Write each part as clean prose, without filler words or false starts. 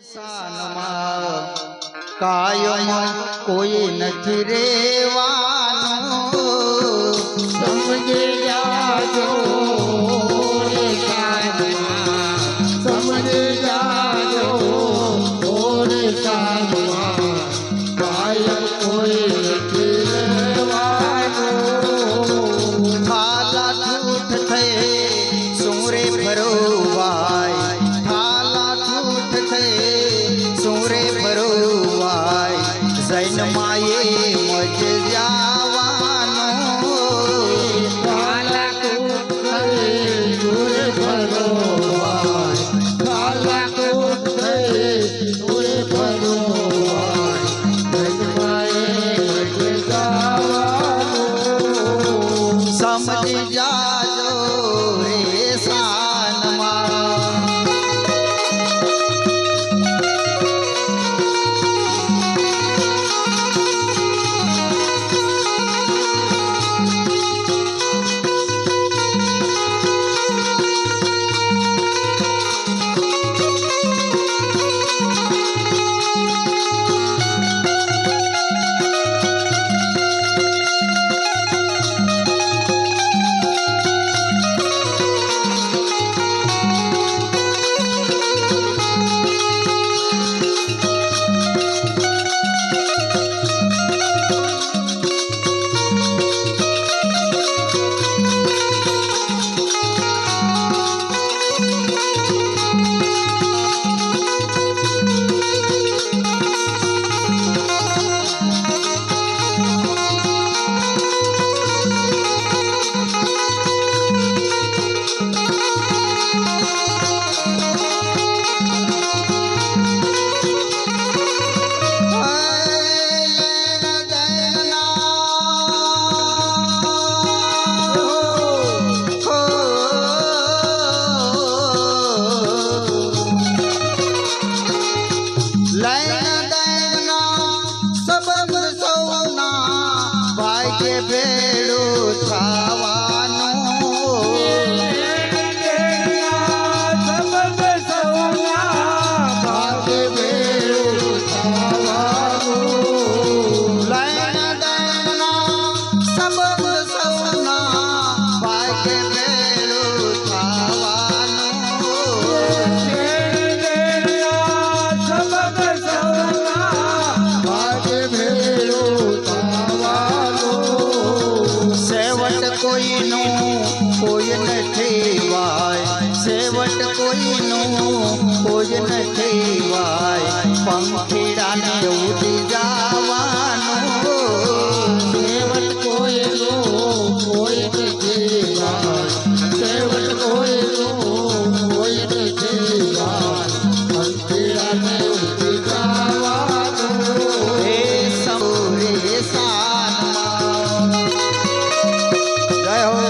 સાનમાં કાયમ કોઈ નથી રેવાનું, સમજી જાજો રે સાનમાં, સમજી જાજો રે સાનમાં, કાયમ કોઈ નથી રહેવાનું. થાલા ઠૂઠ થયે સુરે ભરોવાય, થાલા ઠૂઠ થયે સુરે ભરોવાય, જૈન માયે મજ જાવાનું. કાલા કૂટ કરે સુરે ભરોવાય, કાલા કૂટ કરે સુરે ભરોવાય, જન્માએ જગાવાનું. સમજી જાજો રે સાનમાં. ભેડું થવાનું, ભાગ્ય ભેળું થવાનું. લૈન દૈનના સંબંધ સૌના ભાગ્ય ભેડું થવાનું. ભાગ્ય ભેળું થવાનું. સેવટ કોઈનું કોઈ નથી વાય, સેવટ કોઈનું કોઈ નથી વાય, પંખીડાને ઉડી જવાનું. સેવટ કોઈનો કોઈ નથી વાય, સેવટ કોઈનો કોઈ નથી વાય, પંખીડાને ઉડી જવાનું. હે સૌરે સાનમાં જય હો.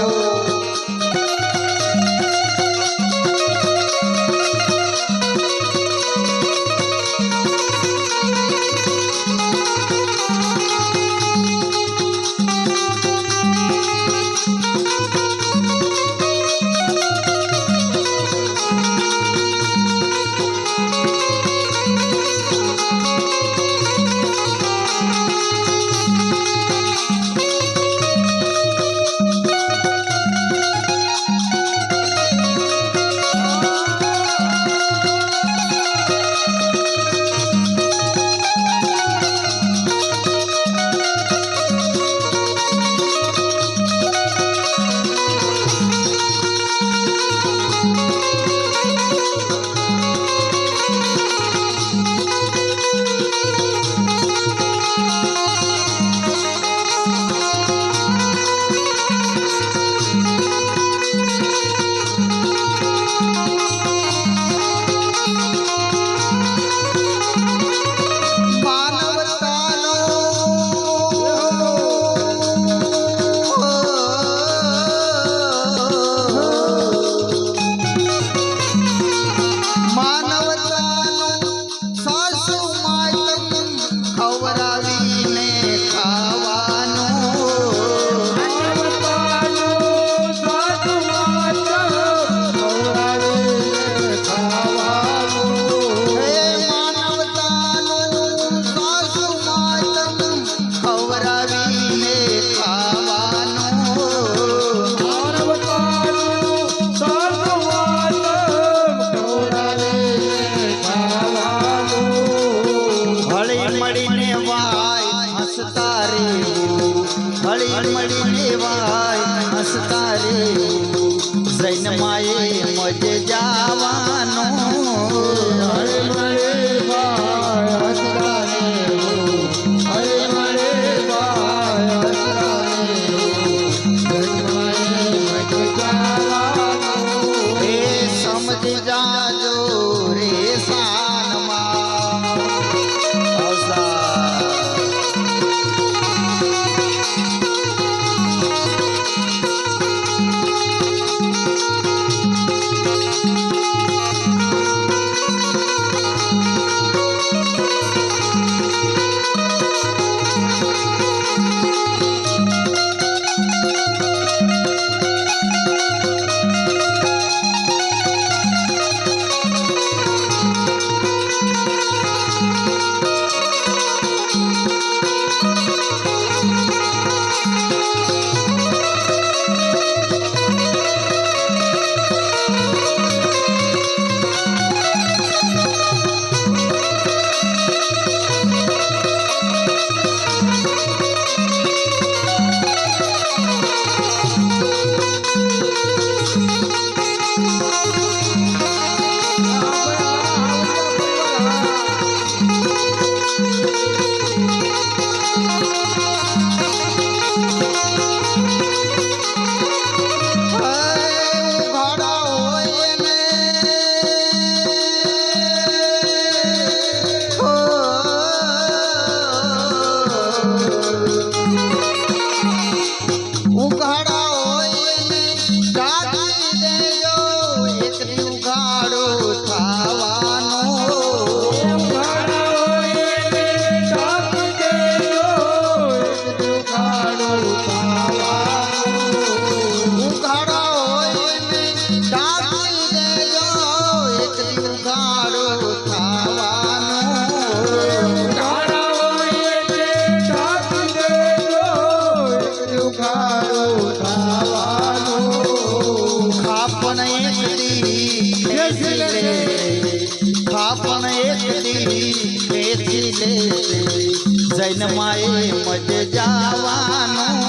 જૈનમાએ મજ જવાનું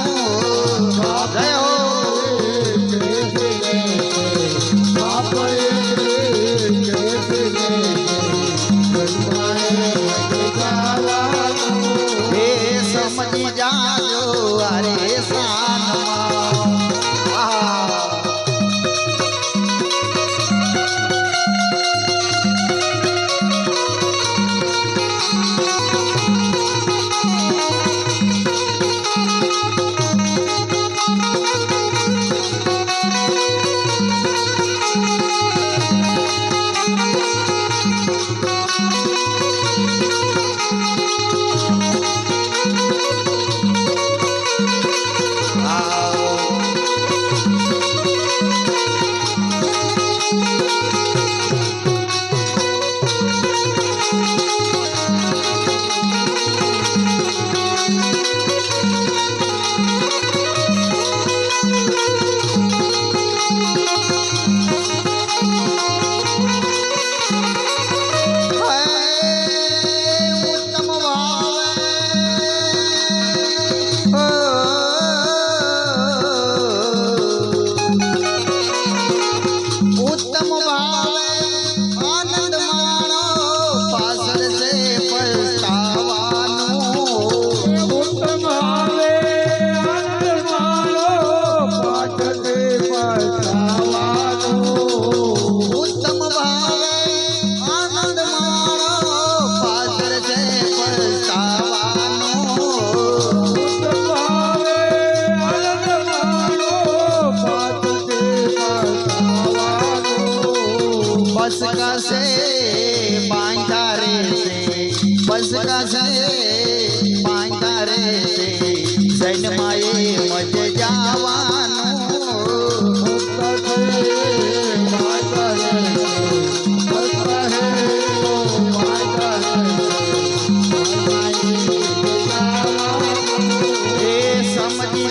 જય હો હે સમજી જાજો અરે સાનમાં આહા बस का से बांधा रे से बस का से बांधा रे से जैनमाए मज जावानो हे समझी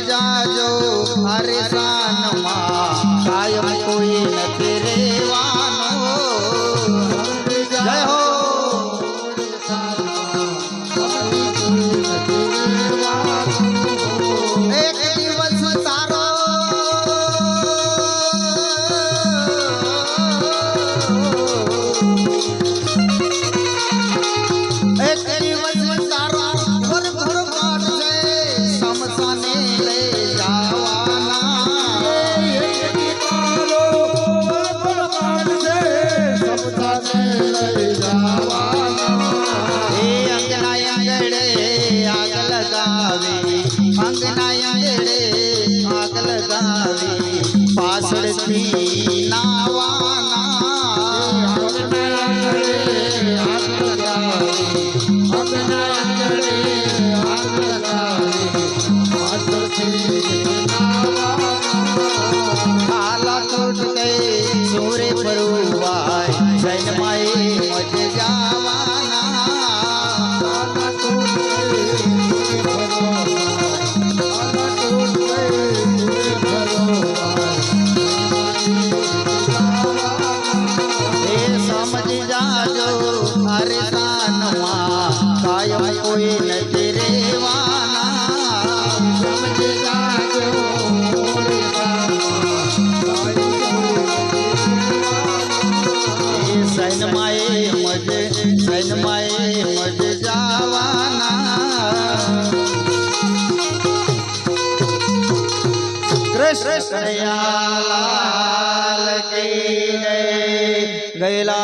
जाओ अरे सानमा एक दिवस तारो लगावी अंगना अंगड़े आग लगावी पाछड़थी नावाना आला टूट गए सूर्य परुवाय जैन माए मज जावाना ए समझ जाजो अरे सानवा कायम कोई नजरे वाना समझ जाजो सैन माए मज जावाना कृष्ण लाल की जय गैला